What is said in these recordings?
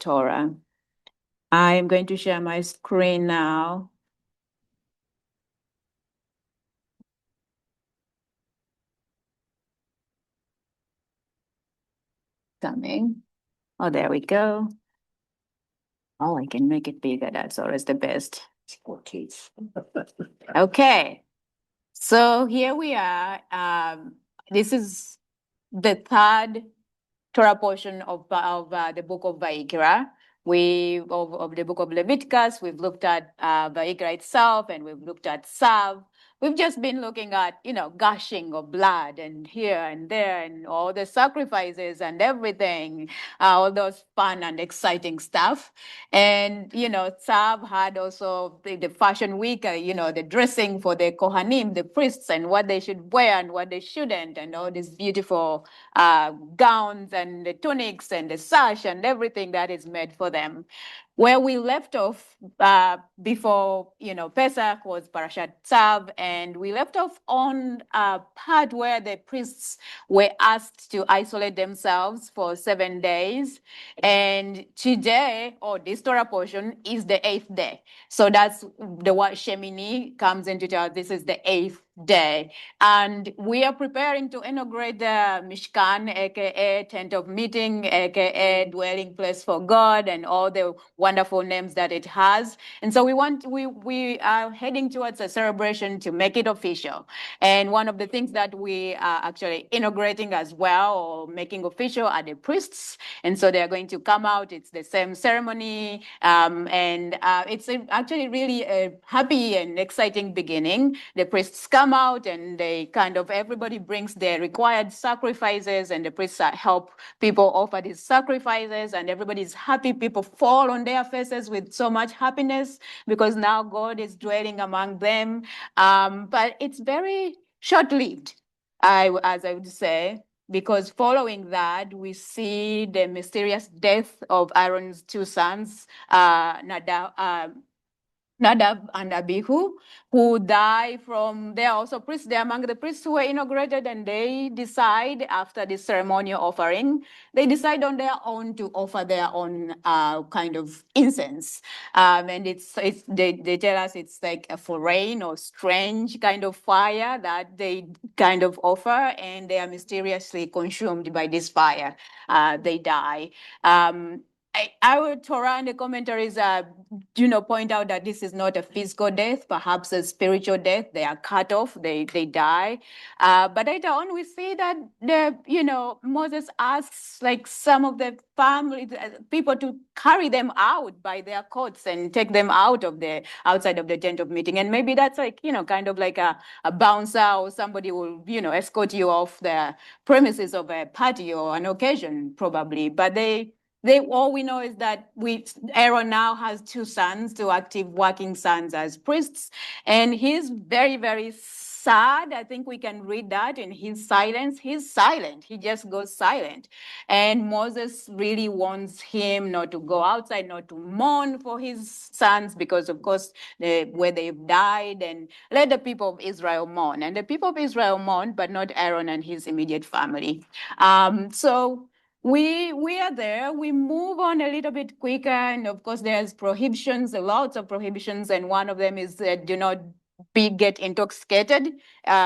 Torah. I'm going to share my screen now. Coming. Oh, there we go. Oh, I can make it bigger. That's always the best. Okay. So here we are. This is the third Torah portion of the book of Vayikra. Of the book of Leviticus, we've looked at Vayikra itself, and we've looked at Sav. We've just been looking at, gushing of blood and here and there and all the sacrifices and everything, all those fun and exciting stuff. And, Sav had also the fashion week, the dressing for the Kohanim, the priests, and what they should wear and what they shouldn't, and all these beautiful gowns and the tunics and the sash and everything that is made for them. Where we left off before, Pesach was Parashat Tzav, and we left off on a part where the priests were asked to isolate themselves for 7 days. And today, or this Torah portion, is the 8th day. So that's the word Shemini comes into tell. This is the 8th day. And we are preparing to inaugurate the Mishkan, aka tent of meeting, aka dwelling place for God, and all the wonderful names that it has. And so we are heading towards a celebration to make it official. And one of the things that we are actually inaugurating as well, or making official, are the priests. And so they are going to come out. It's the same ceremony. And it's actually really a happy and exciting beginning. The priests come out, and everybody brings their required sacrifices, and the priests help people offer these sacrifices, and everybody's happy. People fall on their faces with so much happiness because now God is dwelling among them. But it's very short-lived, as I would say, because following that, we see the mysterious death of Aaron's two sons, Nadab and Abihu, who die from, they are also priests, they're among the priests who were inaugurated, and they decide after the ceremonial offering, they decide on their own to offer their own kind of incense. And they tell us it's like a foreign or strange kind of fire that they kind of offer, and they are mysteriously consumed by this fire. They die. Our Torah and the commentaries point out that this is not a physical death, perhaps a spiritual death. They are cut off, they die. But later on, we see that Moses asks like some of the family people to carry them out by their coats and take them outside of the tent of meeting. And maybe that's like, kind of like a bouncer, or somebody will, escort you off the premises of a party or an occasion, probably. But all we know is that Aaron now has two sons, two active working sons as priests, and he's very, very sad. I think we can read that in his silence. He's silent. He just goes silent. And Moses really wants him not to go outside, not to mourn for his sons, because of course where they've died, and let the people of Israel mourn. And the people of Israel mourn, but not Aaron and his immediate family. So we are there. We move on a little bit quicker, and of course there's prohibitions, lots of prohibitions, and one of them is do not get intoxicated.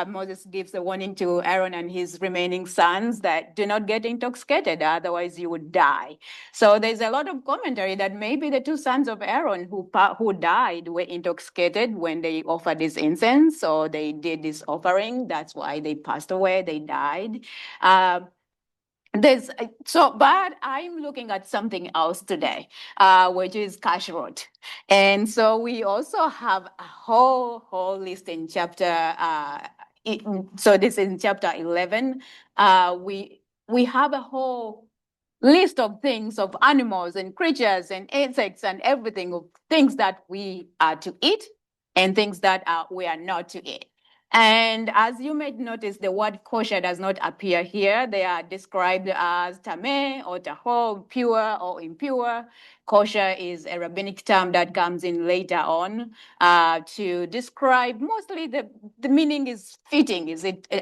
Moses gives a warning to Aaron and his remaining sons that do not get intoxicated, otherwise you would die. So there's a lot of commentary that maybe the two sons of Aaron who died were intoxicated when they offered this incense, or they did this offering. That's why they passed away, they died. But I'm looking at something else today, which is kashrut. And so we also have a whole list in chapter, so this is in chapter 11. We have a whole list of things, of animals and creatures and insects and everything, of things that we are to eat and things that we are not to eat. And as you may notice, the word kosher does not appear here. They are described as tameh or tahor, pure or impure. Kosher is a rabbinic term that comes in later on to describe, mostly the meaning is fitting.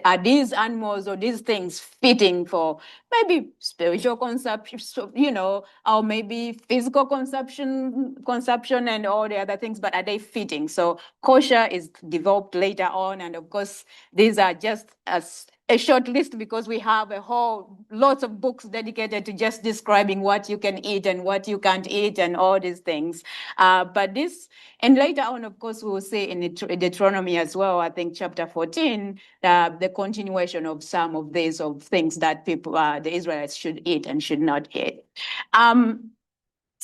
Are these animals or these things fitting for maybe spiritual consumption, or maybe physical consumption and all the other things, but are they fitting? So kosher is developed later on. And of course, these are just a short list because we have lots of books dedicated to just describing what you can eat and what you can't eat and all these things. And later on, of course, we will see in Deuteronomy as well, I think chapter 14, the continuation of some of these of things that the Israelites should eat and should not eat.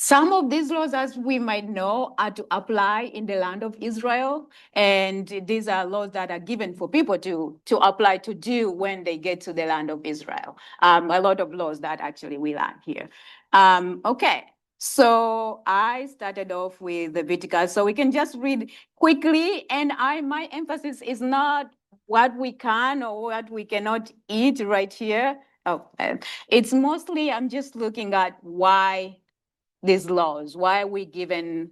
Some of these laws, as we might know, are to apply in the land of Israel. And these are laws that are given for people to apply to do when they get to the land of Israel. A lot of laws that actually we learn here. Okay. So I started off with Leviticus. So we can just read quickly. And my emphasis is not what we can or what we cannot eat right here. It's mostly, I'm just looking at why these laws, why are we given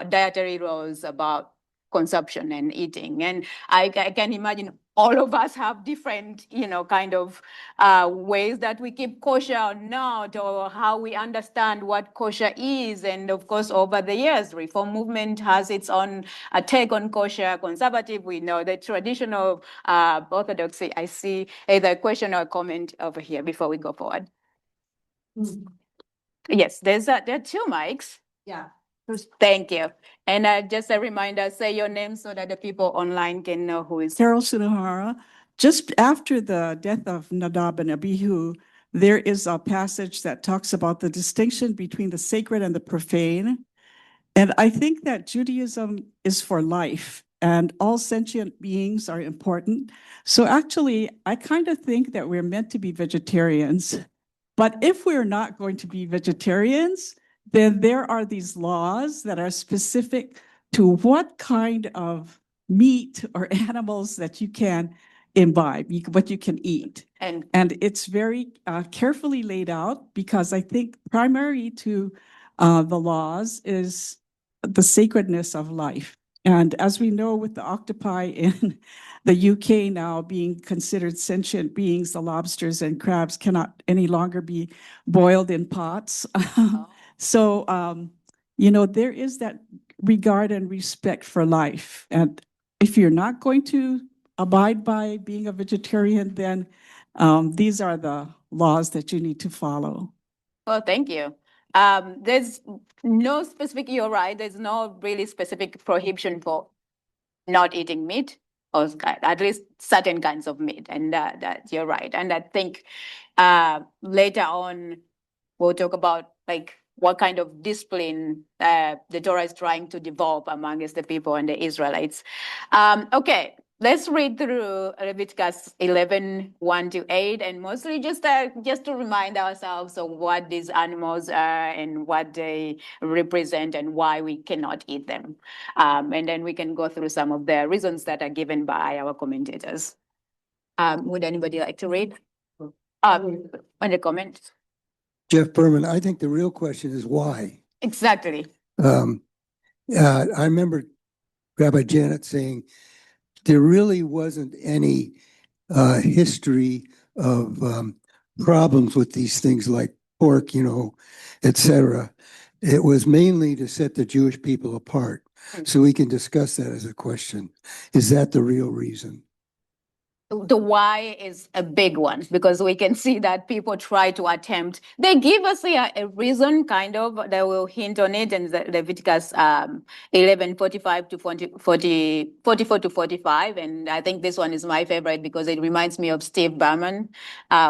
dietary laws about consumption and eating. And I can imagine all of us have different, kind of ways that we keep kosher or not, or how we understand what kosher is. And of course, over the years, Reform movement has its own take on kosher. Conservative, we know the traditional Orthodoxy. I see either a question or a comment over here before we go forward. Yes, there are two mics. Yeah. Thank you. And just a reminder, say your name so that the people online can know who is. Carol Sunohara. Just after the death of Nadab and Abihu, there is a passage that talks about the distinction between the sacred and the profane. And I think that Judaism is for life and all sentient beings are important. So actually, I kind of think that we're meant to be vegetarians. But if we're not going to be vegetarians, then there are these laws that are specific to what kind of meat or animals that you can imbibe, what you can eat. And it's very carefully laid out because I think primary to the laws is the sacredness of life. And as we know with the octopi in the UK now being considered sentient beings, the lobsters and crabs cannot any longer be boiled in pots. So, there is that regard and respect for life. And if you're not going to abide by being a vegetarian, then these are the laws that you need to follow. Well, thank you. There's no specific, you're right, there's no really specific prohibition for not eating meat, or at least certain kinds of meat. And that you're right. And I think later on, we'll talk about what kind of discipline the Torah is trying to develop amongst the people and the Israelites. Okay, let's read through Leviticus 11, 1-8, and mostly just to remind ourselves of what these animals are and what they represent and why we cannot eat them. And then we can go through some of the reasons that are given by our commentators. Would anybody like to read? On the comments? Jeff Berman, I think the real question is why. Exactly. I remember Rabbi Janet saying there really wasn't any history of problems with these things like pork, etc. It was mainly to set the Jewish people apart. So we can discuss that as a question. Is that the real reason? The why is a big one because we can see that people try to attempt. They give us a reason, kind of. They will hint on it in Leviticus 11:45 to 44 to 45. And I think this one is my favorite because it reminds me of Steve Berman,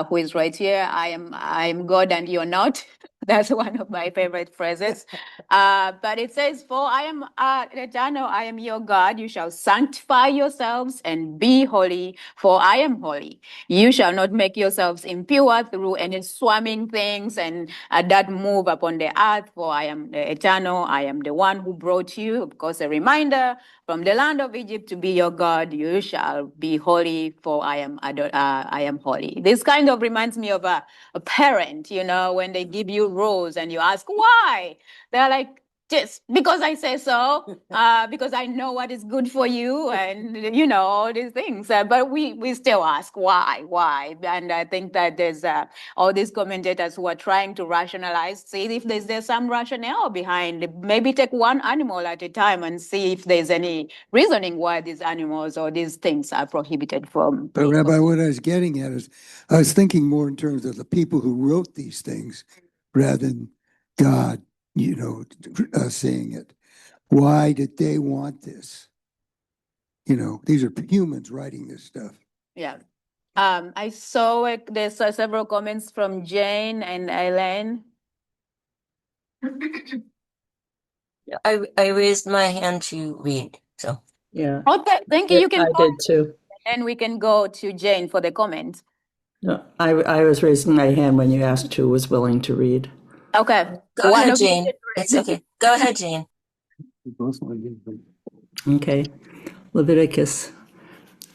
who is right here. I am God and you're not. That's one of my favorite phrases. But it says, "For I am eternal, I am your God. You shall sanctify yourselves and be holy, for I am holy. You shall not make yourselves impure through any swarming things and that move upon the earth, for I am the eternal. I am the one who brought you." Of course, a reminder from the land of Egypt to be your God. You shall be holy, for I am holy. This kind of reminds me of a parent, when they give you rules and you ask why. They're like, just because I say so, because I know what is good for you, and all these things. But we still ask why, and I think that there's all these commentators who are trying to rationalize, see if there's some rationale behind it. Maybe take one animal at a time and see if there's any reasoning why these animals or these things are prohibited from. But Rabbi, what I was getting at is, I was thinking more in terms of the people who wrote these things rather than God, saying it. Why did they want this? These are humans writing this stuff. Yeah. I saw there's several comments from Jane and Elaine. I raised my hand to read, so. Yeah, Okay, thank you. You can I go, did too. and we can go to Jane for the comment. No, I was raising my hand when you asked who was willing to read. Okay. Go One ahead, of you Jane. can It's read. okay. Go ahead, Jane. Okay. Leviticus.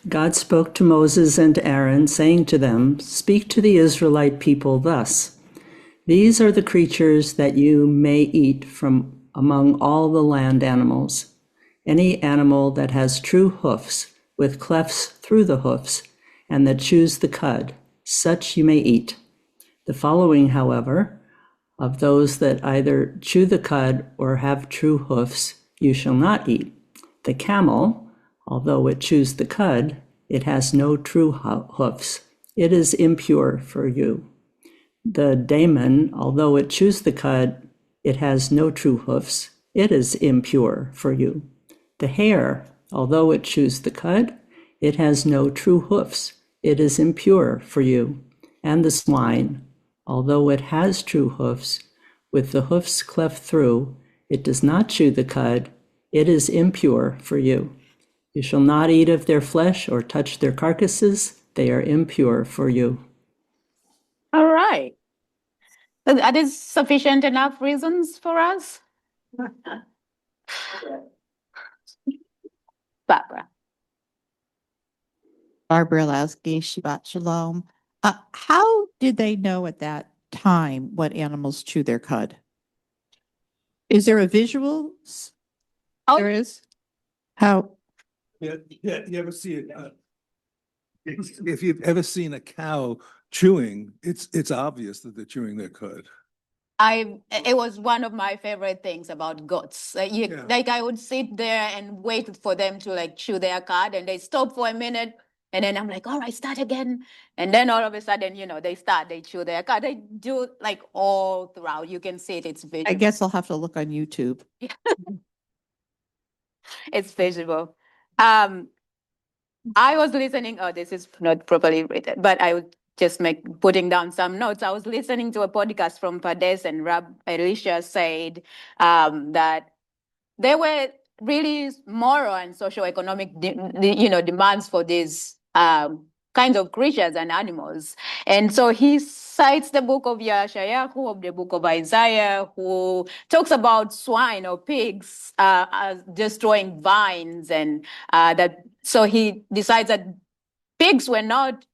God spoke to Moses and Aaron, saying to them, "Speak to the Israelite people thus. These are the creatures that you may eat from among all the land animals. Any animal that has true hoofs, with clefts through the hoofs, and that chews the cud, such you may eat. The following, however, of those that either chew the cud or have true hoofs, you shall not eat. The camel, although it chews the cud, it has no true hoofs. It is impure for you. The daemon, although it chews the cud, it has no true hoofs. It is impure for you. The hare, although it chews the cud, it has no true hoofs. It is impure for you. And the swine, although it has true hoofs, with the hoofs cleft through, it does not chew the cud. It is impure for you. You shall not eat of their flesh or touch their carcasses. They are impure for you." All right. That is sufficient enough reasons for us? Barbara. Barbara Lasky, Shabbat Shalom. How did they know at that time what animals chew their cud? Is there a visual? Oh. There is? How? Yeah, you ever see it? If you've ever seen a cow chewing, it's obvious that they're chewing their cud. It was one of my favorite things about goats. Yeah. Like I would sit there and wait for them to like chew their cud, and they stop for a minute, and then I'm like, all right, start again. And then all of a sudden, they chew their cud. They do like all throughout. You can see it. It's I visual. guess I'll have to look on YouTube. It's visual. I was listening. Oh, this is not properly written, but I was just putting down some notes. I was listening to a podcast from Pades, and Rabbi Elisha said that there were really moral and socio-economic, demands for these kinds of creatures and animals. And so he cites the book of Yeshayahu, of the book of Isaiah, who talks about swine or pigs as destroying vines, and that. So he decides that pigs were not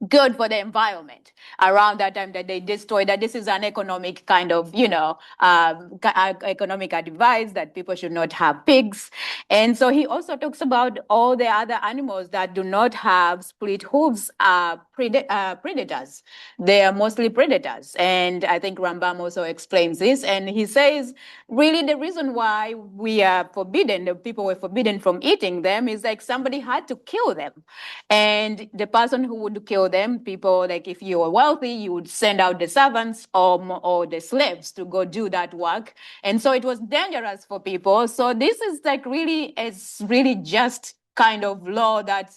good for the environment around that time, that they destroyed, that this is an economic kind of, economic advice that people should not have pigs. And so he also talks about all the other animals that do not have split hooves are predators. They are mostly predators. And I think Rambam also explains this. And he says, really the reason why we are forbidden, the people were forbidden from eating them, is like somebody had to kill them. And the person who would kill them, people, like if you were wealthy, you would send out the servants or the slaves to go do that work. And so it was dangerous for people. So this is like it's really just kind of law that,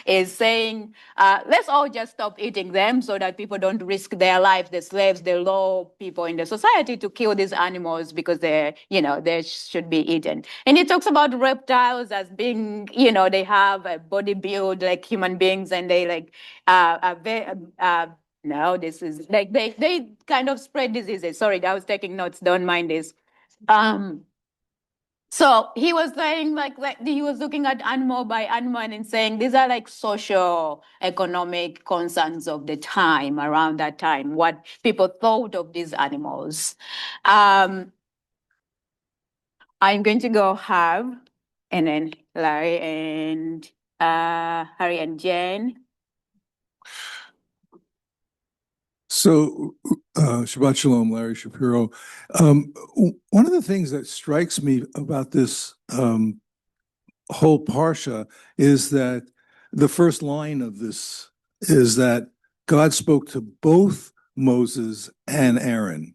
is saying, let's all just stop eating them so that people don't risk their life, the slaves, the low people in the society, to kill these animals because they should be eaten. And he talks about reptiles as being, they have a body build like human beings, and they like are very, no, this is like they kind of spread diseases. Sorry, I was taking notes. Don't mind this. So he was saying like he was looking at animal by animal and saying these are like social economic concerns of the time, around that time, what people thought of these animals. I'm going to go have, and then Larry and Harry and Jen. So, Shabbat Shalom, Larry Shapiro. One of the things that strikes me about this whole parsha is that the first line of this is that God spoke to both Moses and Aaron.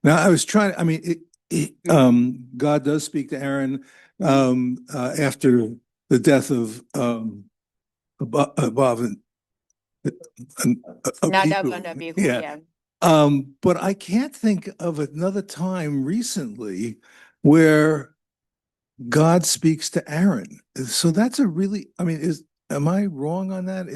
Now, I was trying, I mean, God does speak to Aaron after the death of Above Nadab Abihu. and Abihu, Yeah. yeah. But I can't think of another time recently where God speaks to Aaron. So that's a really, I mean, am I wrong on that?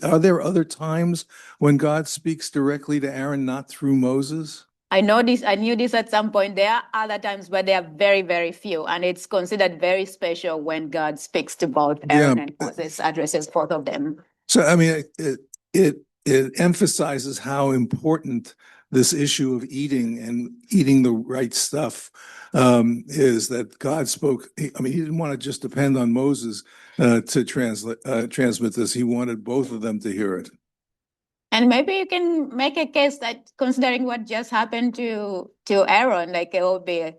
Are there other times when God speaks directly to Aaron, not through Moses? I knew this at some point. There are other times, but they are very, very few. And it's considered very special when God speaks to both Aaron and Moses, addresses both of them. So, I mean, it emphasizes how important this issue of eating and eating the right stuff is, that God spoke. I mean, he didn't want to just depend on Moses to transmit this. He wanted both of them to hear it. And maybe you can make a case that, considering what just happened to Aaron, like it will be,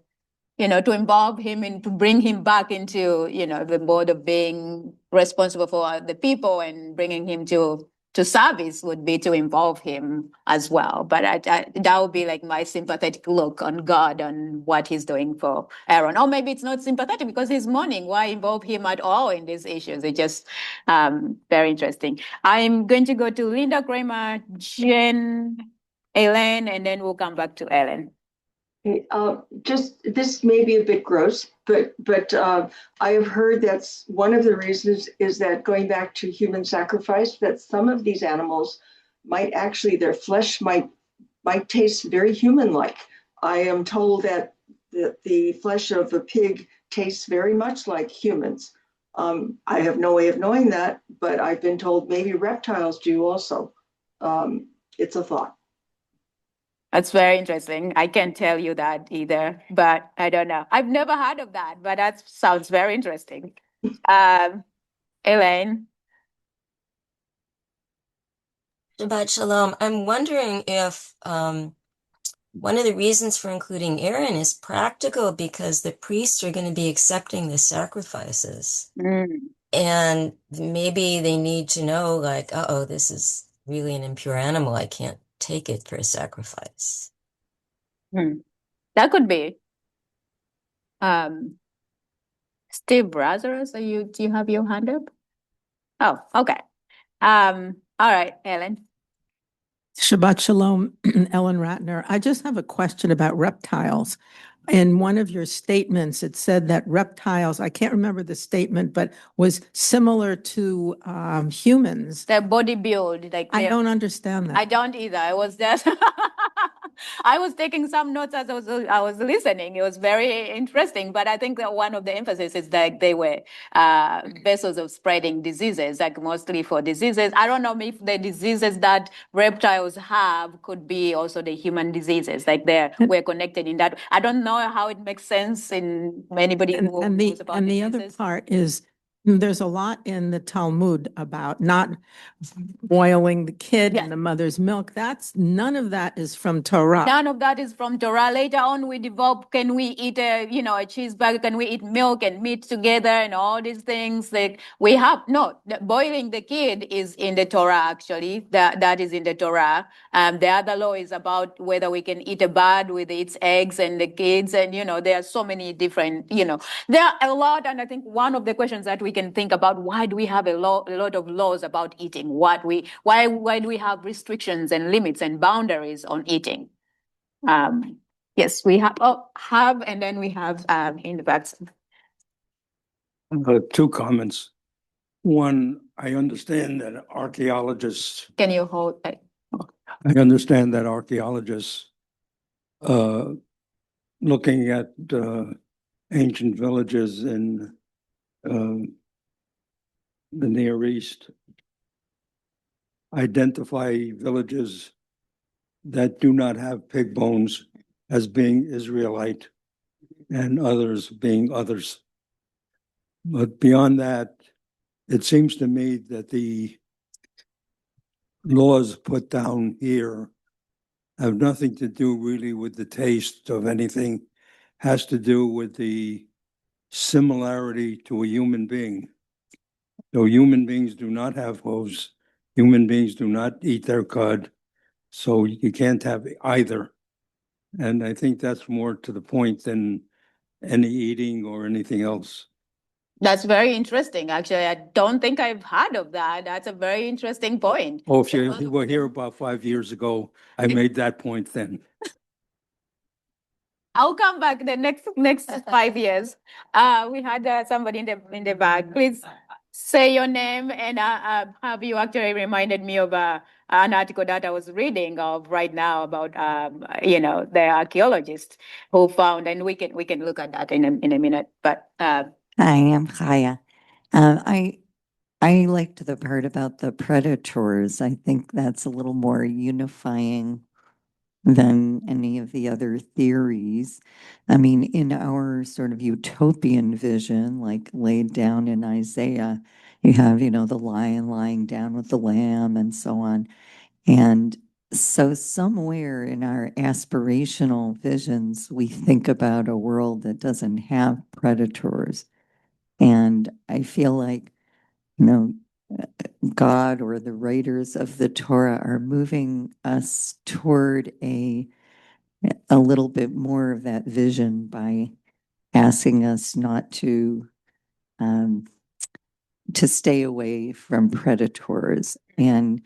to involve him and to bring him back into, the mode of being responsible for the people and bringing him to service would be to involve him as well. But that would be like my sympathetic look on God and what he's doing for Aaron. Or maybe it's not sympathetic because he's mourning. Why involve him at all in these issues? It's just very interesting. I'm going to go to Linda Kramer, Jen, Ellen, and then we'll come back to Ellen. Just this may be a bit gross, but I have heard that's one of the reasons is that, going back to human sacrifice, that some of these animals might actually, their flesh might taste very human-like. I am told that the flesh of a pig tastes very much like humans. I have no way of knowing that, but I've been told maybe reptiles do also. It's a thought. That's very interesting. I can't tell you that either, but I don't know. I've never heard of that, but that sounds very interesting. Elaine? Shabbat Shalom. I'm wondering if one of the reasons for including Aaron is practical, because the priests are going to be accepting the sacrifices. And maybe they need to know, like, uh-oh, this is really an impure animal. I can't take it for a sacrifice. That could be. Steve Lazarus, do you have your hand up? Oh, okay. All right, Ellen. Shabbat Shalom, Ellen Ratner. I just have a question about reptiles. In one of your statements, it said that reptiles, I can't remember the statement, but was similar to humans. Their body build, like I don't understand that. I don't either. I was just I was taking some notes as I was listening. It was very interesting, but I think that one of the emphasis is that they were vessels of spreading diseases, like mostly for diseases. I don't know if the diseases that reptiles have could be also the human diseases, like we're connected in that. I don't know how it makes sense in anybody who knows about and the diseases. other part is, there's a lot in the Talmud about not boiling the kid in the mother's milk. None of that is from Torah. None of that is from Torah. Later on, we develop, can we eat a cheeseburger? Can we eat milk and meat together and all these things? Like boiling the kid is in the Torah, actually. That is in the Torah. The other law is about whether we can eat a bird with its eggs and the kids. And, there are so many different, there are a lot. And I think one of the questions that we can think about, why do we have a lot of laws about eating? Why do we have restrictions and limits and boundaries on eating? Yes, we have, and then we have in the back. Two comments. One, I understand that archaeologists. Can you hold? I understand that archaeologists looking at ancient villages in the Near East identify villages that do not have pig bones as being Israelite and others being others. But beyond that, it seems to me that the laws put down here have nothing to do really with the taste of anything, has to do with the similarity to a human being. So human beings do not have hooves, human beings do not eat their cud, so you can't have either. And I think that's more to the point than any eating or anything else. That's very interesting. Actually, I don't think I've heard of that. That's a very interesting point. Oh, if you were here about 5 years ago, I made that point then. I'll come back the next 5 years. We had somebody in the back. Please say your name and have you actually reminded me of an article that I was reading of right now about the archaeologist who found, and we can look at that in a minute. But Hi, I'm Chaya. I liked the part about the predators. I think that's a little more unifying than any of the other theories. I mean, in our sort of utopian vision, like laid down in Isaiah, you have, the lion lying down with the lamb and so on. And so somewhere in our aspirational visions, we think about a world that doesn't have predators. And I feel like, you know, God or the writers of the Torah are moving us toward a little bit more of that vision by asking us not to stay away from predators. And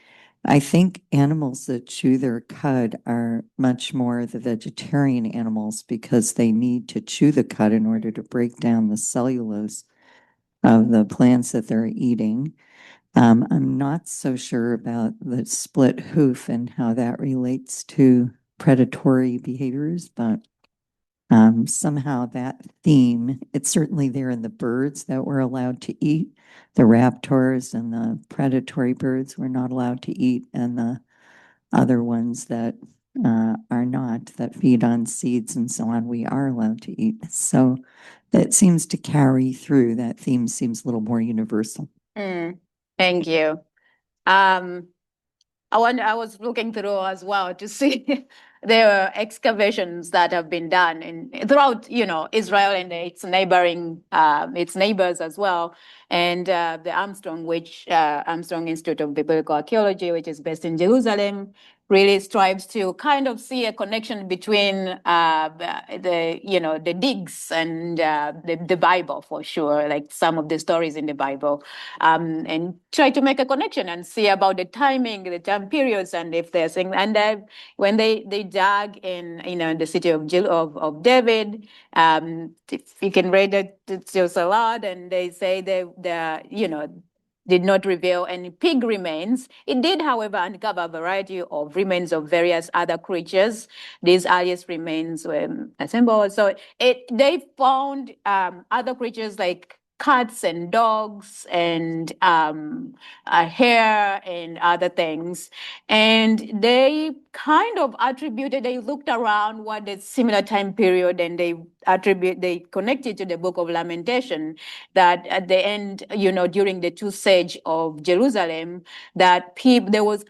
I think animals that chew their cud are much more the vegetarian animals because they need to chew the cud in order to break down the cellulose of the plants that they're eating. I'm not so sure about the split hoof and how that relates to predatory behaviors, but somehow that theme, it's certainly there in the birds that we're allowed to eat. The raptors and the predatory birds we're not allowed to eat, and the other ones that are not, that feed on seeds and so on, we are allowed to eat. So that seems to carry through. That theme seems a little more universal. Thank you. I was looking through as well to see there are excavations that have been done throughout, Israel and its neighbors as well, and the Armstrong Institute of Biblical Archaeology, which is based in Jerusalem, really strives to kind of see a connection between the digs and the Bible, for sure, like some of the stories in the Bible, and try to make a connection and see about the timing, the time periods, and if there's and when they dug in the city of David, if you can read it, it's just a lot, and they say did not reveal any pig remains. It did, however, uncover a variety of remains of various other creatures. These earliest remains were assembled. So they found other creatures like cats and dogs and hair and other things. And they kind of they looked around what the similar time period, and they connected to the book of Lamentation that at the end, during the two siege of Jerusalem, that there was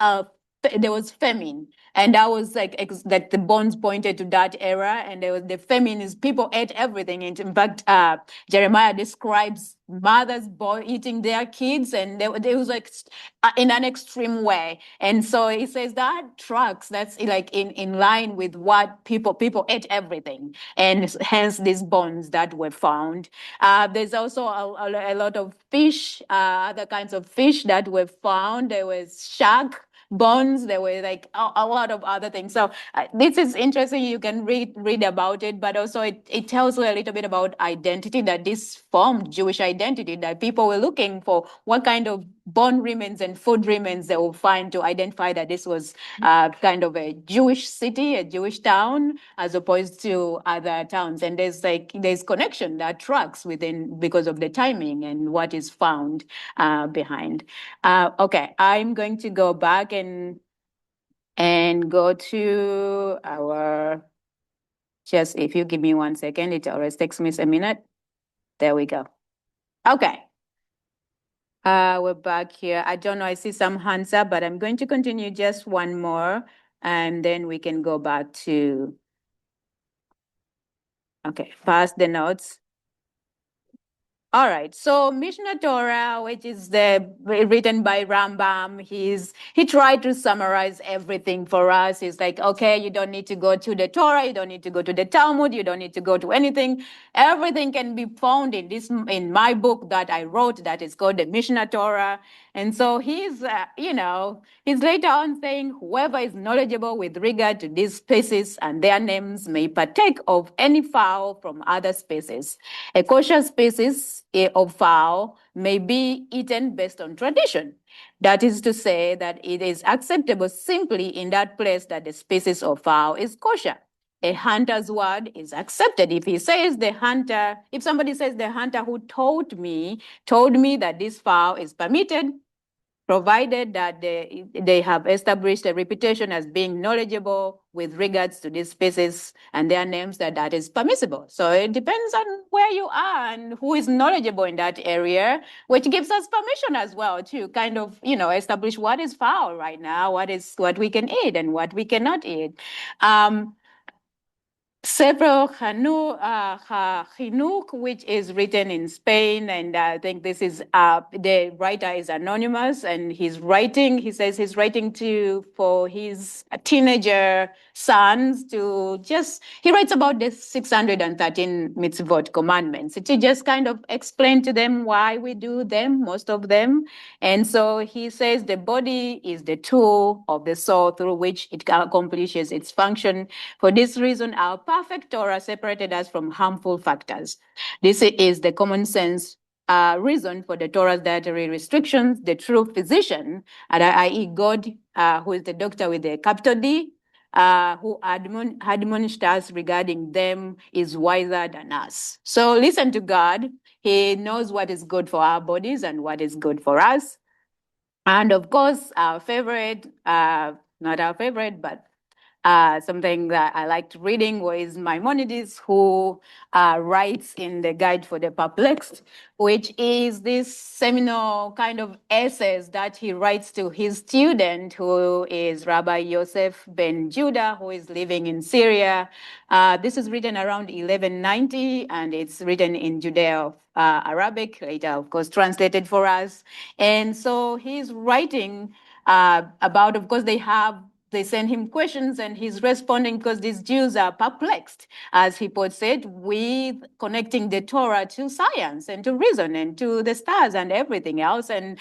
famine. And that was that the bones pointed to that era, and there was the famine is people ate everything. In fact, Jeremiah describes mothers eating their kids, and it was in an extreme way. And so he says that tracks. That's like in line with what people ate everything, and hence these bones that were found. There's also a lot of fish, other kinds of fish that were found. There was shark bones. There were like a lot of other things. So this is interesting. You can read about it, but also it tells you a little bit about identity, that this formed Jewish identity, that people were looking for what kind of bone remains and food remains they will find to identify that this was kind of a Jewish city, a Jewish town, as opposed to other towns. And there's connection that tracks within because of the timing and what is found behind. Okay, I'm going to go back and go to our Just if you give me 1 second, it always takes me a minute. There we go. Okay. We're back here. I don't know, I see some hands up, but I'm going to continue just one more, and then we can go back to, okay, pass the notes. All right, so Mishnah Torah, which is written by Rambam, he tried to summarize everything for us. He's like, okay, you don't need to go to the Torah, you don't need to go to the Talmud, you don't need to go to anything. Everything can be found in my book that I wrote that is called the Mishnah Torah. And so he's later on saying, whoever is knowledgeable with regard to these species and their names may partake of any fowl from other species. A kosher species of fowl may be eaten based on tradition. That is to say that it is acceptable simply in that place that the species of fowl is kosher. A hunter's word is accepted. If somebody says the hunter who told me that this fowl is permitted, provided that they have established a reputation as being knowledgeable with regards to these species and their names, that is permissible. So it depends on where you are and who is knowledgeable in that area, which gives us permission as well to kind of, establish what is foul right now, what we can eat and what we cannot eat. Several Chinuch, which is written in Spain, and I think this is the writer is anonymous, and he says he's writing for his teenager sons he writes about the 613 mitzvot commandments to just kind of explain to them why we do them, most of them. And so he says the body is the tool of the soul through which it accomplishes its function. For this reason, our perfect Torah separated us from harmful factors. This is the common sense reason for the Torah's dietary restrictions. The true physician, i.e. God, who is the doctor with the capital D, who admonished us regarding them, is wiser than us. So listen to God. He knows what is good for our bodies and what is good for us. And of course, our favorite, not our favorite, but something that I liked reading was Maimonides, who writes in the Guide for the Perplexed, which is this seminal kind of essays that he writes to his student, who is Rabbi Yosef ben Judah, who is living in Syria. This is written around 1190, and it's written in Judeo-Arabic, later, of course, translated for us. And so he's writing about, of course, they send him questions and he's responding because these Jews are perplexed, as he puts it, with connecting the Torah to science and to reason and to the stars and everything else. And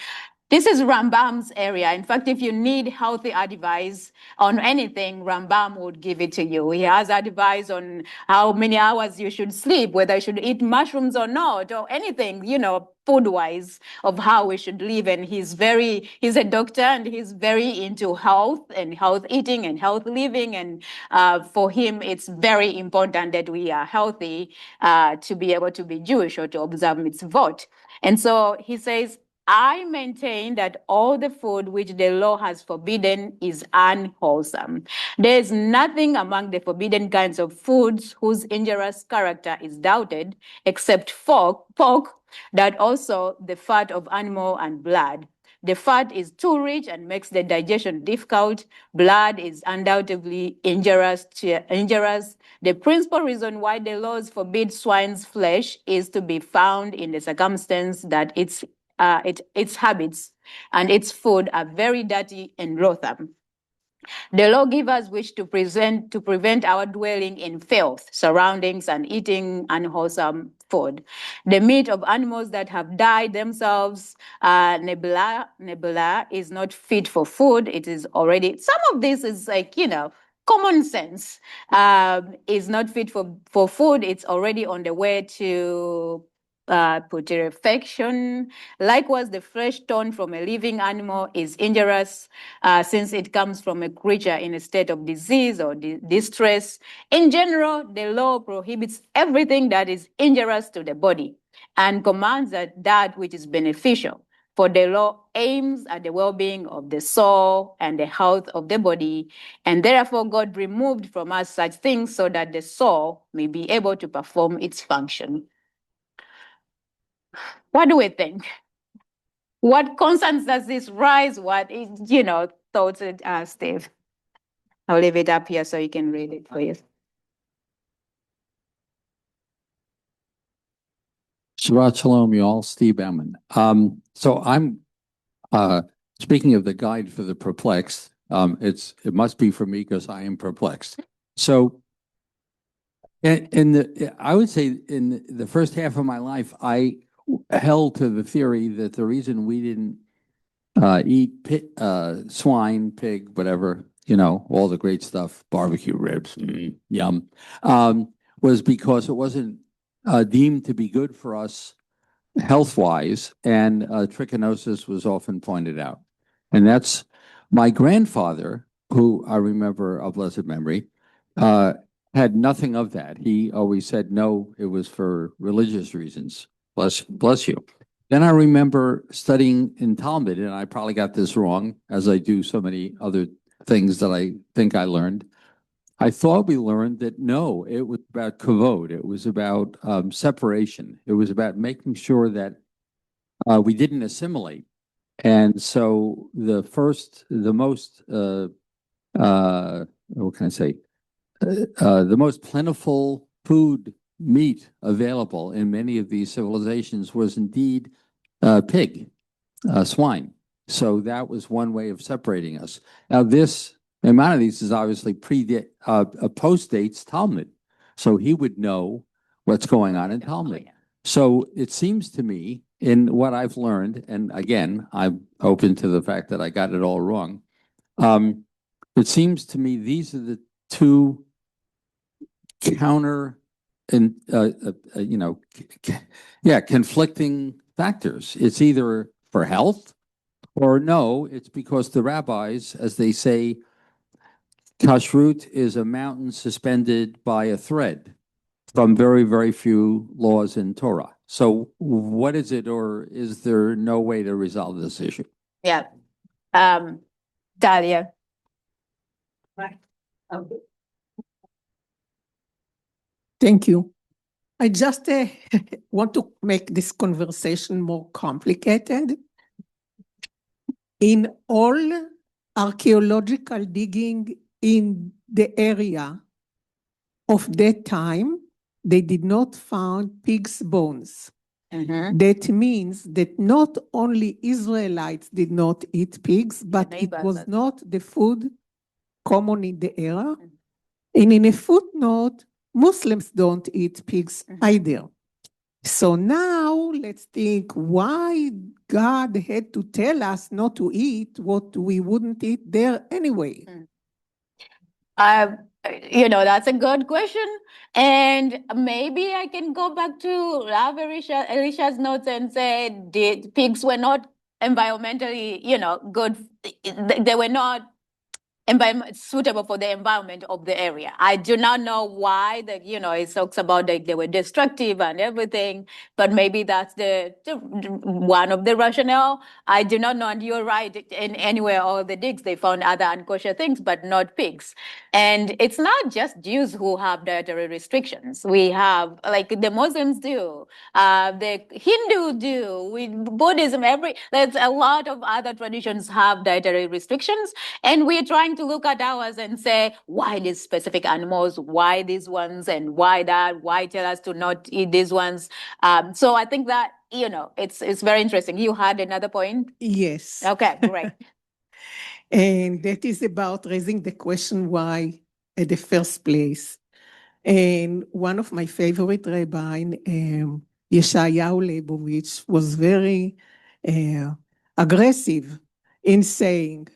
this is Rambam's area. In fact, if you need healthy advice on anything, Rambam would give it to you. He has advice on how many hours you should sleep, whether you should eat mushrooms or not, or anything, food-wise, of how we should live. And he's a doctor, and he's very into health and health eating and health living. And for him, it's very important that we are healthy to be able to be Jewish or to observe mitzvot. And so he says, I maintain that all the food which the law has forbidden is unwholesome. There is nothing among the forbidden kinds of foods whose injurious character is doubted, except pork, that also the fat of animal and blood. The fat is too rich and makes the digestion difficult. Blood is undoubtedly injurious. The principal reason why the laws forbid swine's flesh is to be found in the circumstance that its habits and its food are very dirty and loathsome. The lawgivers wish to prevent our dwelling in filth, surroundings, and eating unwholesome food. The meat of animals that have died themselves, nebula, is not fit for food. It is already, some of this is like, common sense. Is not fit for food. It's already on the way to putrefaction. Likewise, the flesh torn from a living animal is injurious since it comes from a creature in a state of disease or distress. In general, the law prohibits everything that is injurious to the body and commands that which is beneficial. For the law aims at the well-being of the soul and the health of the body, and therefore God removed from us such things so that the soul may be able to perform its function. What do we think? What concerns does this rise? What is, thoughts, Steve? I'll leave it up here so you can read it for you. Shabbat Shalom, y'all. Steve Ammon. So I'm speaking of the guide for the perplexed. It must be for me because I am perplexed. So, I would say in the first half of my life, I held to the theory that the reason we didn't eat swine, pig, whatever, all the great stuff, barbecue ribs, yum, was because it wasn't deemed to be good for us health-wise, and trichinosis was often pointed out. And that's my grandfather, who I remember of blessed memory, had nothing of that. He always said, no, it was for religious reasons. Bless you. Then I remember studying in Talmud, and I probably got this wrong, as I do so many other things that I think I learned. I thought we learned that no, it was about kavod. It was about separation. It was about making sure that we didn't assimilate. And so the most, what can I say? The most plentiful food, meat available in many of these civilizations was indeed pig, swine. So that was one way of separating us. Now Maimonides is obviously post-dates Talmud. So he would know what's going on in Talmud. So it seems to me, in what I've learned, and again, I'm open to the fact that I got it all wrong. It seems to me these are the two conflicting factors. It's either for health, or no, it's because the rabbis, as they say, kashrut is a mountain suspended by a thread from very, very few laws in Torah. So what is it, or is there no way to resolve this issue? Yeah. Dalia. Right. Okay. Thank you. I just want to make this conversation more complicated. In all archaeological digging in the area of that time, they did not find pig's bones. Mm-hmm. That means that not only Israelites did not eat pigs, but it was not the food common in the area. Mm-hmm. And in a footnote, Muslims don't eat pigs either. So now let's think why God had to tell us not to eat what we wouldn't eat there anyway. That's a good question. And maybe I can go back to Rav Elisha's notes and say pigs were not environmentally, good. They were not suitable for the environment of the area. I do not know why it talks about that they were destructive and everything, but maybe that's the one of the rationale. I do not know, and you're right. In anywhere all the digs, they found other unkosher things, but not pigs. And it's not just Jews who have dietary restrictions. We have, like the Muslims do, the Hindu do, Buddhism, there's a lot of other traditions have dietary restrictions, and we're trying to look at ours and say, why these specific animals, why these ones, and why that, why tell us to not eat these ones. So I think that, it's very interesting. You had another point? Yes. Okay, great. And that is about raising the question why at the first place. And one of my favorite rabbis, Yeshayahu Leibovich, was very aggressive in saying,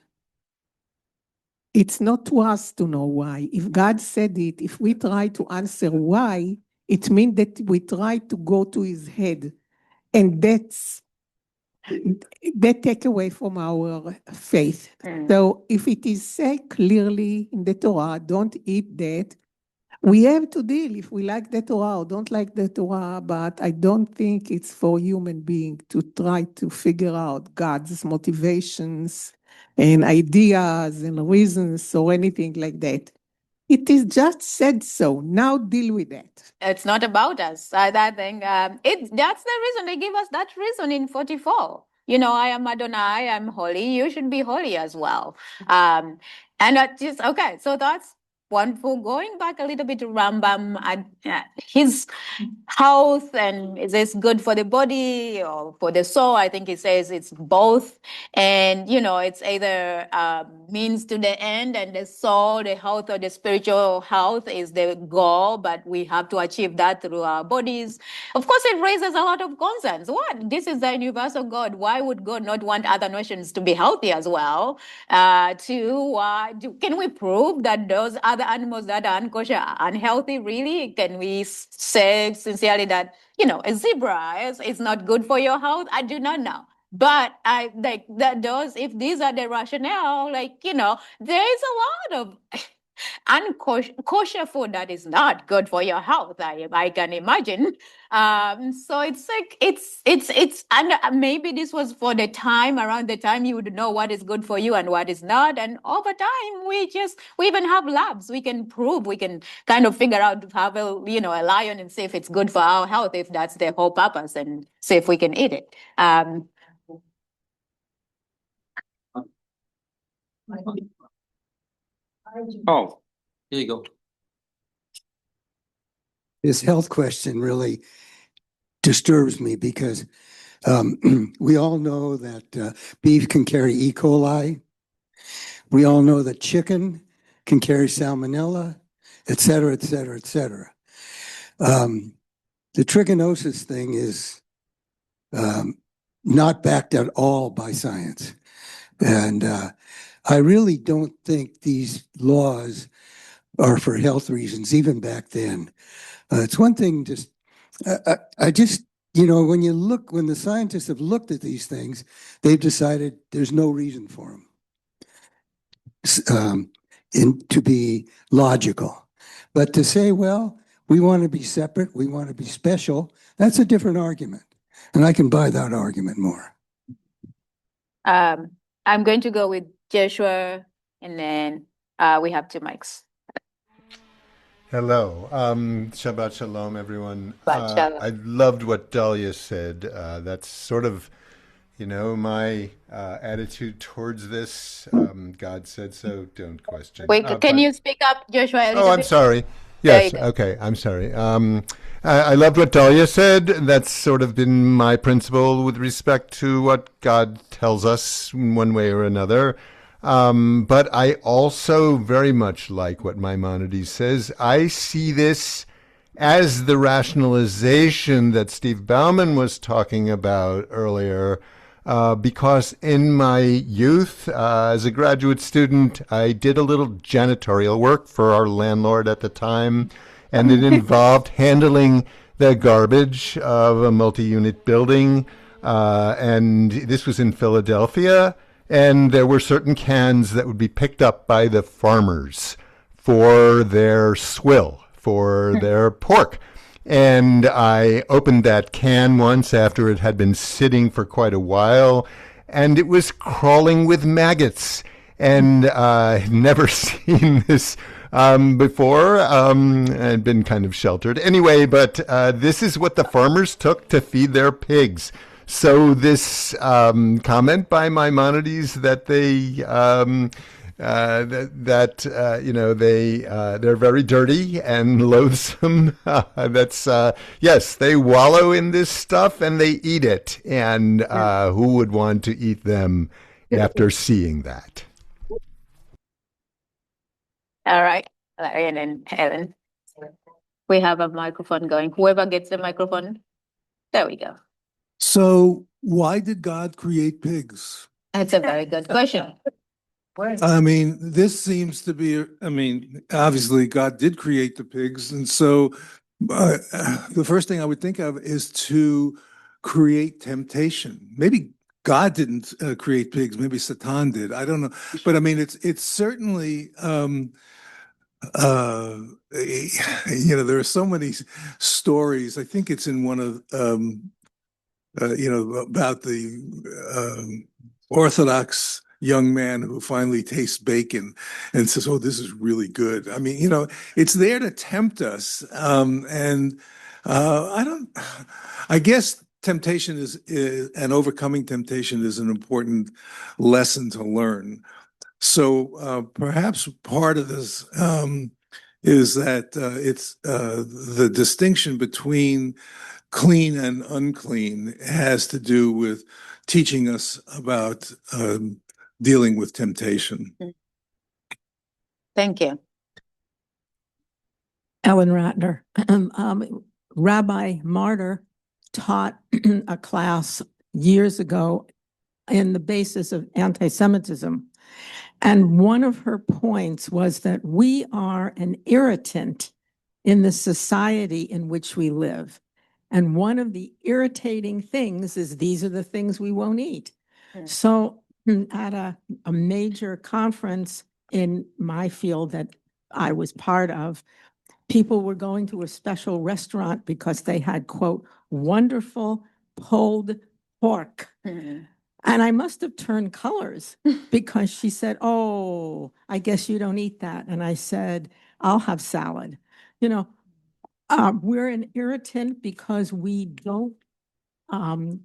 it's not to us to know why. If God said it, if we try to answer why, it means that we try to go to his head. And that take away from our faith. So if it is said clearly in the Torah, don't eat that, We have to deal if we like the Torah or don't like the Torah, but I don't think it's for human being to try to figure out God's motivations and ideas and reasons or anything like that. It is just said so. Now deal with that. It's not about us. I think that's the reason they give us that reason in 44. You know, I am Adonai, I'm holy, you should be holy as well. And that just, okay, so that's wonderful. Going back a little bit to Rambam, his health and is this good for the body or for the soul? I think he says it's both. And, you know, it's either means to the end, and the soul, the health or the spiritual health is the goal, but we have to achieve that through our bodies. Of course, it raises a lot of concerns. What? This is the universal God. Why would God not want other nations to be healthy as well? Can we prove that those other animals that are unkosher are unhealthy, really? Can we say sincerely that, you know, a zebra is not good for your health? I do not know. But I like that those, if these are the rationale, like, you know, there is a lot of kosher food that is not good for your health. I can imagine. So it's like it's and maybe this was for the time, around the time you would know what is good for you and what is not. And over time, we even have labs. We can prove. We can kind of figure out, have a lion and see if it's good for our health, if that's the whole purpose, and see if we can eat it. Oh, here you go. This health question really disturbs me because we all know that beef can carry E. coli. We all know that chicken can carry salmonella, et cetera, et cetera, et cetera. The trichinosis thing is not backed at all by science. And I really don't think these laws are for health reasons, even back then. It's one thing just, I just, when the scientists have looked at these things, they've decided there's no reason for them to be logical. But to say, well, we want to be separate, we want to be special, that's a different argument. And I can buy that argument more. I'm going to go with Joshua, and then we have two mics. Hello. Shabbat Shalom, everyone. Shabbat Shalom. I loved what Dahlia said. That's sort of, my attitude towards this. God said so, don't question. Wait, can you speak up, Joshua, a little I'm bit? sorry. Yes, okay, I'm sorry. I loved what Dahlia said. That's sort of been my principle with respect to what God tells us in one way or another. But I also very much like what Maimonides says. I see this as the rationalization that Steve Bauman was talking about earlier, because in my youth, as a graduate student, I did a little janitorial work for our landlord at the time, and it involved handling the garbage of a multi-unit building, and this was in Philadelphia. And there were certain cans that would be picked up by the farmers for their swill, for their pork. And I opened that can once after it had been sitting for quite a while, and it was crawling with maggots. And I'd never seen this before. I'd been kind of sheltered. Anyway, but this is what the farmers took to feed their pigs. So this comment by Maimonides that they're very dirty and loathsome. Yes, they wallow in this stuff and they eat it. And who would want to eat them after seeing that? All right, Larry and then Helen. We have a microphone going. Whoever gets the microphone, there we go. So why did God create pigs? That's a very good question. I mean, this seems to be, obviously God did create the pigs. And so the first thing I would think of is to create temptation. Maybe God didn't create pigs. Maybe Satan did. I don't know. But I mean, it's certainly there are so many stories. I think it's in one of, about the Orthodox young man who finally tastes bacon and says, "Oh, this is really good." I mean, it's there to tempt us. I guess temptation and overcoming temptation is an important lesson to learn. So perhaps part of this is that it's the distinction between clean and unclean has to do with teaching us about dealing with temptation. Thank you. Ellen Ratner. Rabbi Martyr taught a class years ago in the basis of anti-Semitism. And one of her points was that we are an irritant in the society in which we live. And one of the irritating things is these are the things we won't eat. So at a major conference in my field that I was part of, people were going to a special restaurant because they had, quote, wonderful pulled pork. And I must have turned colors because she said, "Oh, I guess you don't eat that." And I said, "I'll have salad." We're an irritant because we don't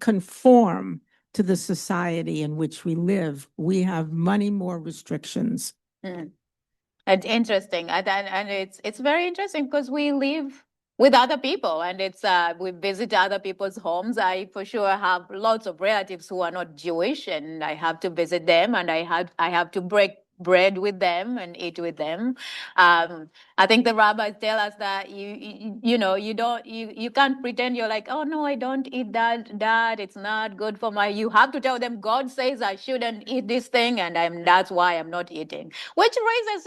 conform to the society in which we live. We have many more restrictions. And interesting, and it's very interesting because we live with other people, and we visit other people's homes. I for sure have lots of relatives who are not Jewish, and I have to visit them, and I have to break bread with them and eat with them. I think the rabbis tell us that you can't pretend you're like, "Oh no, I don't eat that it's not good for my." You have to tell them God says I shouldn't eat this thing, and that's why I'm not eating, which raises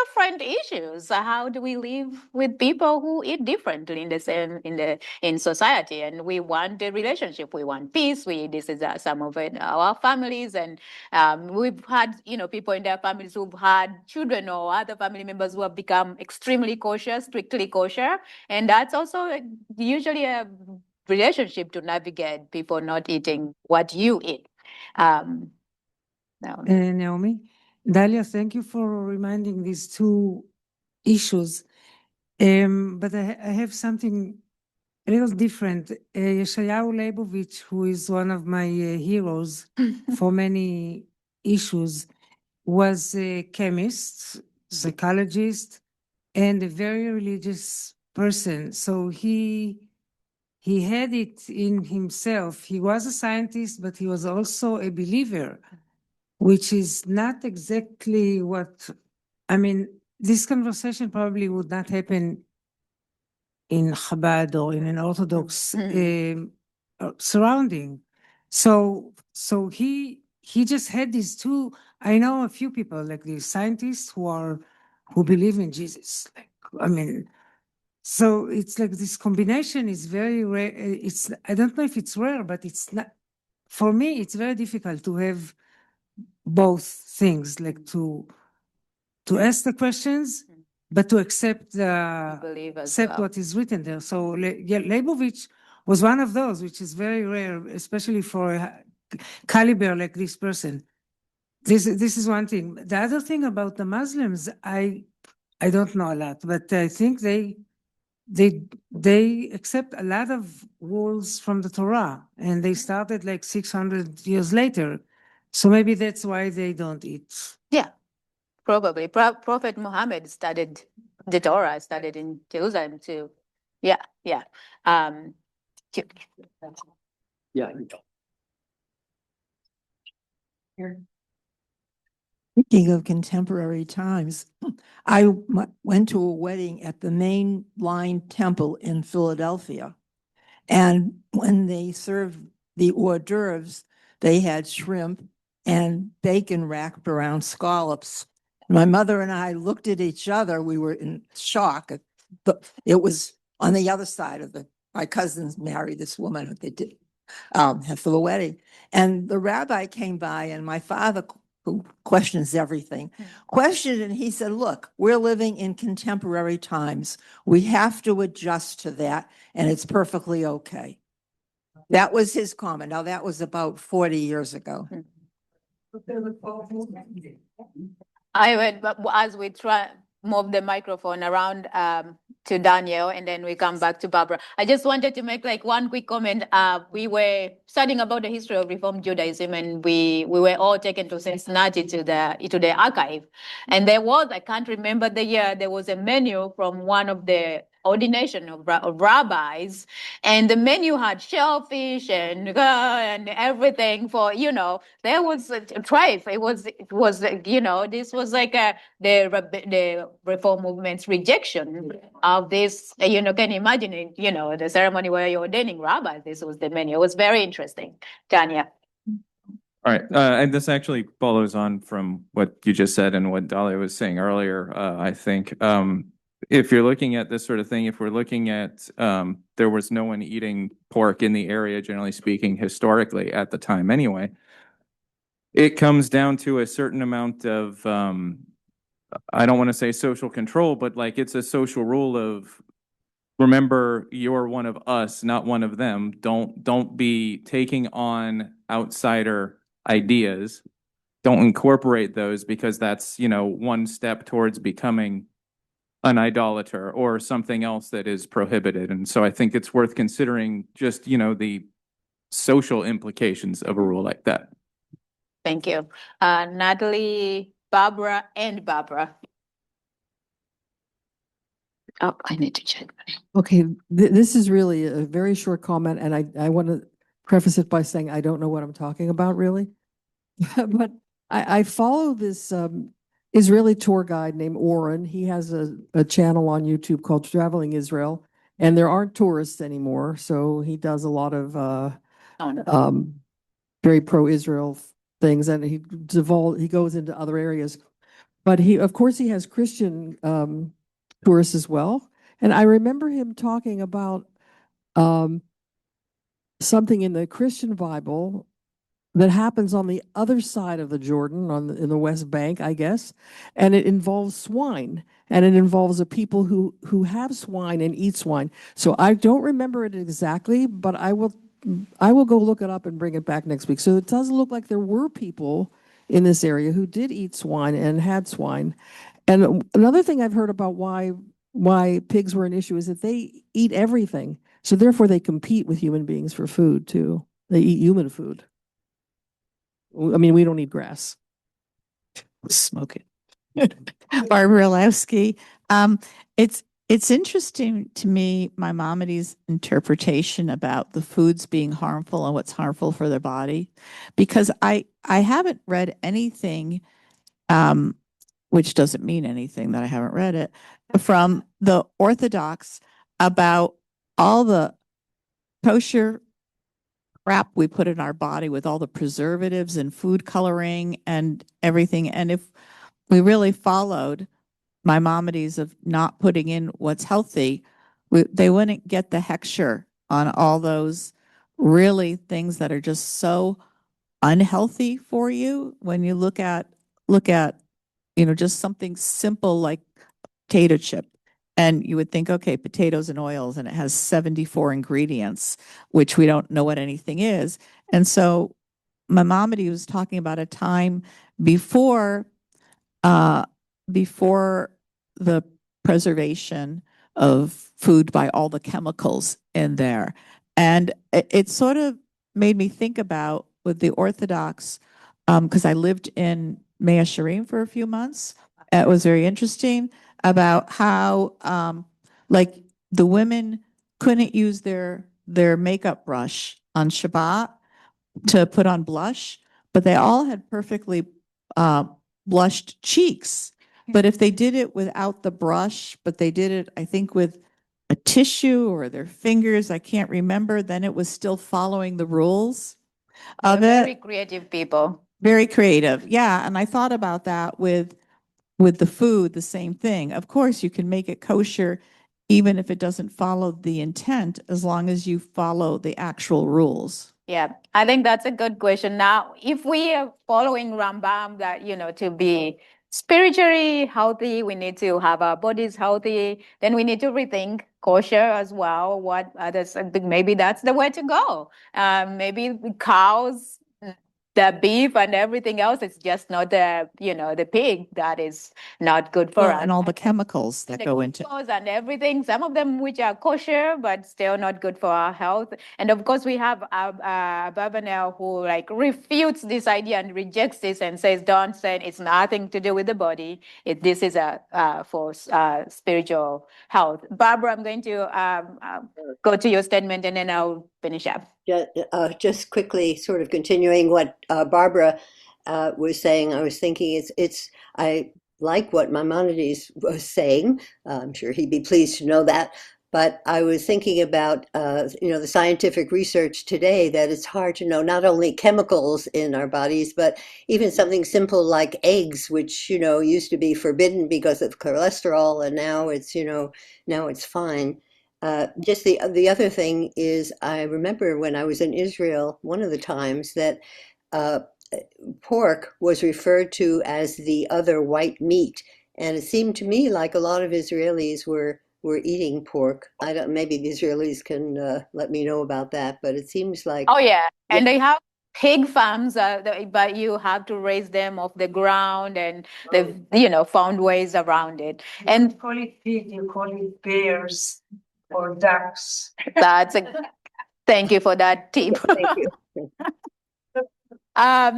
different issues. How do we live with people who eat differently in society? And we want a relationship. We want peace. This is some of our families, and we've had people in their families who've had children or other family members who have become extremely kosher, strictly kosher, and that's also usually a relationship to navigate people not eating what you eat. Naomi, Dalia, thank you for reminding these two issues. But I have something a little different. Yeshayahu Leibovich, who is one of my heroes for many issues, was a chemist, psychologist, and a very religious person. So he had it in himself. He was a scientist, but he was also a believer, which is not exactly what, I mean, this conversation probably would not happen in Chabad or in an Orthodox surrounding. So he just had these two. I know a few people like these scientists who believe in Jesus. So it's like this combination is very rare. I don't know if it's rare, but it's not. For me, it's very difficult to have both things, like to ask the questions, but to accept what is written there. So Leibovich was one of those, which is very rare, especially for a caliber like this person. This is one thing. The other thing about the Muslims, I don't know a lot, but I think they accept a lot of rules from the Torah, and they started like 600 years later. So maybe that's why they don't eat. Yeah, probably. Prophet Muhammad studied the Torah, studied in Jerusalem too. Yeah. Yeah. Speaking of contemporary times, I went to a wedding at the Main Line Temple in Philadelphia. And when they served the hors d'oeuvres, they had shrimp and bacon wrapped around scallops. My mother and I looked at each other. We were in shock. It was on the other side of my cousins married this woman. They did for the wedding. And the rabbi came by, and my father who questions everything, questioned it, and he said, look, we're living in contemporary times. We have to adjust to that, and it's perfectly okay. That was his comment. Now, that was about 40 years ago. I would, but as we try move the microphone around to Daniel, and then we come back to Barbara. I just wanted to make like one quick comment. We were studying about the history of Reform Judaism, and we were all taken to Cincinnati to the archive, and there was, I can't remember the year, there was a menu from one of the ordination of rabbis, and the menu had shellfish and everything for, there was a trife. It was this was like the reform movement's rejection of this. Can you imagine it? The ceremony where you're ordaining rabbis. This was the menu. It was very interesting. Tanya. All right, and this actually follows on from what you just said and what Dahlia was saying earlier. I think if you're looking at this sort of thing, if we're looking at there was no one eating pork in the area, generally speaking, historically at the time anyway, it comes down to a certain amount of, I don't want to say social control, but like it's a social rule of, remember, you're one of us, not one of them. Don't be taking on outsider ideas. Don't incorporate those, because that's, one step towards becoming an idolater or something else that is prohibited. And so I think it's worth considering just, the social implications of a rule like that. Thank you. Natalie, Barbara, and Barbara. Oh, I need to check. Okay, this is really a very short comment, and I want to preface it by saying I don't know what I'm talking about, really. But I follow this Israeli tour guide named Oren. He has a channel on YouTube called Traveling Israel, and there aren't tourists anymore, so he does a lot of very pro-Israel things, and he goes into other areas. But of course, he has Christian tourists as well. And I remember him talking about something in the Christian Bible that happens on the other side of the Jordan, in the West Bank, I guess, and it involves swine, and it involves a people who have swine and eat swine. So I don't remember it exactly, but I will go look it up and bring it back next week. So it does look like there were people in this area who did eat swine and had swine. And another thing I've heard about why pigs were an issue is that they eat everything. So therefore they compete with human beings for food too. They eat human food. I mean, we don't eat grass. Smoke it. Barbara Lewski. It's interesting to me, Maimonides' interpretation about the foods being harmful and what's harmful for their body, because I haven't read anything, which doesn't mean anything that I haven't read it, from the Orthodox about all the kosher crap we put in our body with all the preservatives and food coloring and everything. And if we really followed Maimonides of not putting in what's healthy, they wouldn't get the hechsher on all those really things that are just so unhealthy for you. When you look at just something simple like potato chip, and you would think, okay, potatoes and oils, and it has 74 ingredients, which we don't know what anything is. And so Maimonides was talking about a time before the preservation of food by all the chemicals in there. And it sort of made me think about with the Orthodox, because I lived in Mea Shearim for a few months. It was very interesting about how like the women couldn't use their makeup brush on Shabbat to put on blush, but they all had perfectly blushed cheeks. But if they did it without the brush, but they did it, I think, with a tissue or their fingers, I can't remember, then it was still following the rules of it. Very creative people. Very creative. Yeah. And I thought about that with the food, the same thing. Of course, you can make it kosher even if it doesn't follow the intent, as long as you follow the actual rules. Yeah, I think that's a good question. Now, if we are following Rambam that, to be spiritually healthy, we need to have our bodies healthy, then we need to rethink kosher as well. What others, I think maybe that's the way to go. Maybe cows, the beef and everything else, it's just not the pig that is not good for Well, us. and all the chemicals that The go into. chemicals and everything, some of them which are kosher, but still not good for our health. And of course, we have Abravanel who refutes this idea and rejects this and says, don't say it's nothing to do with the body. This is for spiritual health. Barbara, I'm going to go to your statement and then I'll finish up. Just quickly, sort of continuing what Barbara was saying, I was thinking I like what Maimonides was saying. I'm sure he'd be pleased to know that. But I was thinking about, the scientific research today that it's hard to know not only chemicals in our bodies, but even something simple like eggs, which, used to be forbidden because of cholesterol, and now it's fine. Just the other thing is, I remember when I was in Israel, one of the times that pork was referred to as the other white meat, and it seemed to me like a lot of Israelis were eating pork. I don't. Maybe the Israelis can let me know about that, but it seems like. Oh yeah, and they have pig farms, but you have to raise them off the ground, and they've found ways around it. And call it pig, you call it bears or ducks. Thank you for that tip. Thank you. I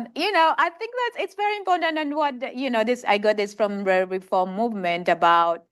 think that it's very important, and what I got this from the reform movement about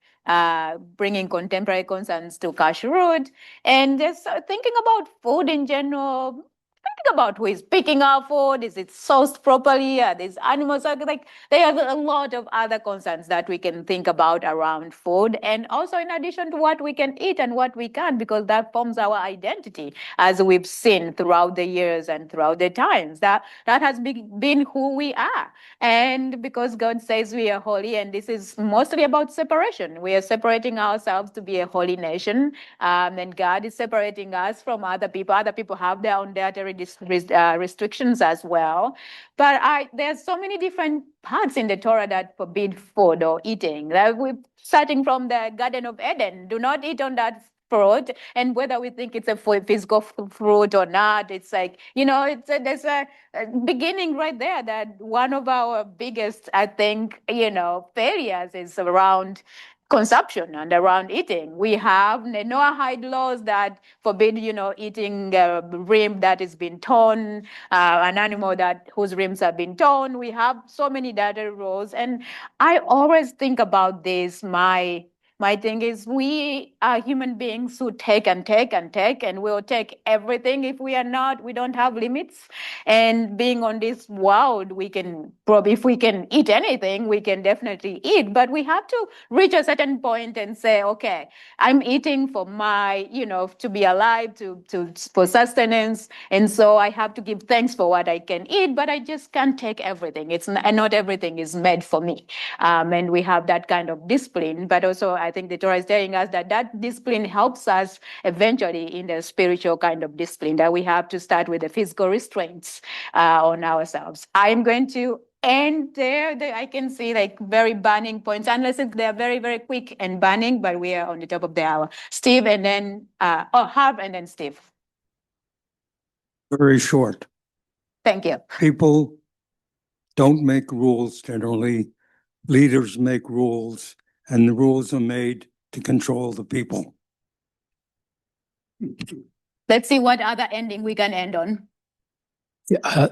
bringing contemporary concerns to kashrut, and just thinking about food in general. Think about who is picking our food. Is it sourced properly? Are these animals there are a lot of other concerns that we can think about around food, and also in addition to what we can eat and what we can't, because that forms our identity, as we've seen throughout the years and throughout the times. That has been who we are, and because God says we are holy, and this is mostly about separation. We are separating ourselves to be a holy nation, and God is separating us from other people. Other people have their own dietary restrictions as well. But there's so many different parts in the Torah that forbid food or eating. We're starting from the Garden of Eden. Do not eat on that fruit, and whether we think it's a physical fruit or not, it's there's a beginning right there, that one of our biggest, I think, failures is around consumption and around eating. We have the Noahide laws that forbid, eating rim that has been torn, an animal whose rims have been torn. We have so many dietary rules, and I always think about this. My thing is, we are human beings who take and take and take, and we'll take everything. If we don't have limits. And being on this world, if we can eat anything, we can definitely eat. But we have to reach a certain point and say, okay, I'm eating for my, to be alive, for sustenance. And so I have to give thanks for what I can eat, but I just can't take everything. And not everything is made for me. And we have that kind of discipline. But also, I think the Torah is telling us that discipline helps us eventually in the spiritual kind of discipline, that we have to start with the physical restraints on ourselves. I'm going to end there. I can see very burning points, unless they're very, very quick and burning, but we are on the top of the hour. Steve, and then Harv, and then Steve. Very short. Thank you. People don't make rules generally. Leaders make rules, and the rules are made to control the people. Let's see what other ending we can end on.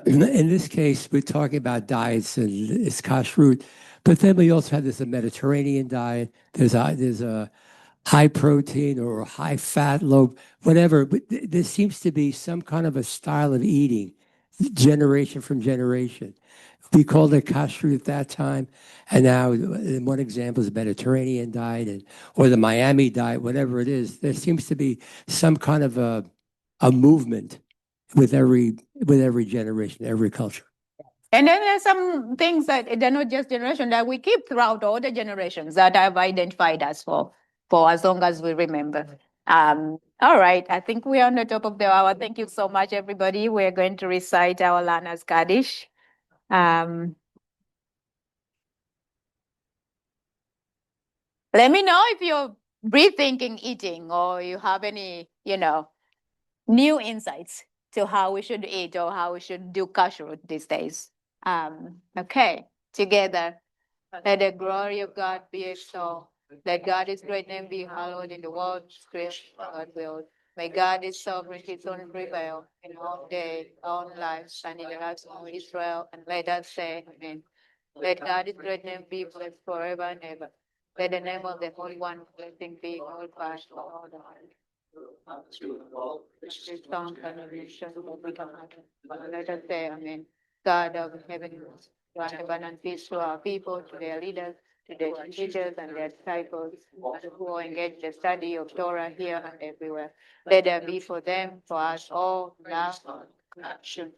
In this case, we're talking about diets, and it's kashrut, but then we also have this Mediterranean diet. There's a high protein or high fat, low, whatever. But there seems to be some kind of a style of eating, generation from generation. We called it kashrut at that time, and now one example is the Mediterranean diet, or the Miami diet, whatever it is. There seems to be some kind of a movement with every generation, every culture. And then there's some things that they're not just generation, that we keep throughout all the generations that I've identified us for as long as we remember. All right, I think we are on the top of the hour. Thank you so much, everybody. We're going to recite our Lana's Kaddish. Let me know if you're rethinking eating or you have any, new insights to how we should eat or how we should do kashrut these days. Okay, together. Let the glory of God be extolled. Let God's great name be hallowed in the world, Christ God will. May God's sovereignty prevail in all day, all lives, and in the lives of Israel. And let us say, Amen. Let God's great name be blessed forever and ever. Let the name of the Holy One blessing be glorified for all the Let us say, Amen. God of heaven, grant abundant peace to our people, to their leaders, to their teachers and their disciples, and who engage the study of Torah here and everywhere. Let there be for them, for us all, love, action,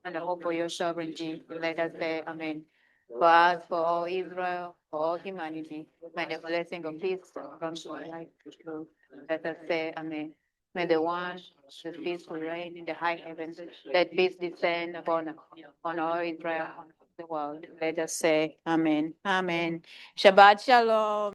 and the hope for your sovereignty. Let us say, Amen. For us, for all Israel, for all humanity, may the blessing of peace come to life. Let us say, Amen. May the one whose peace will reign in the high heavens, let peace descend upon all Israel, on the world. Let us say, Amen. Amen. Shabbat Shalom.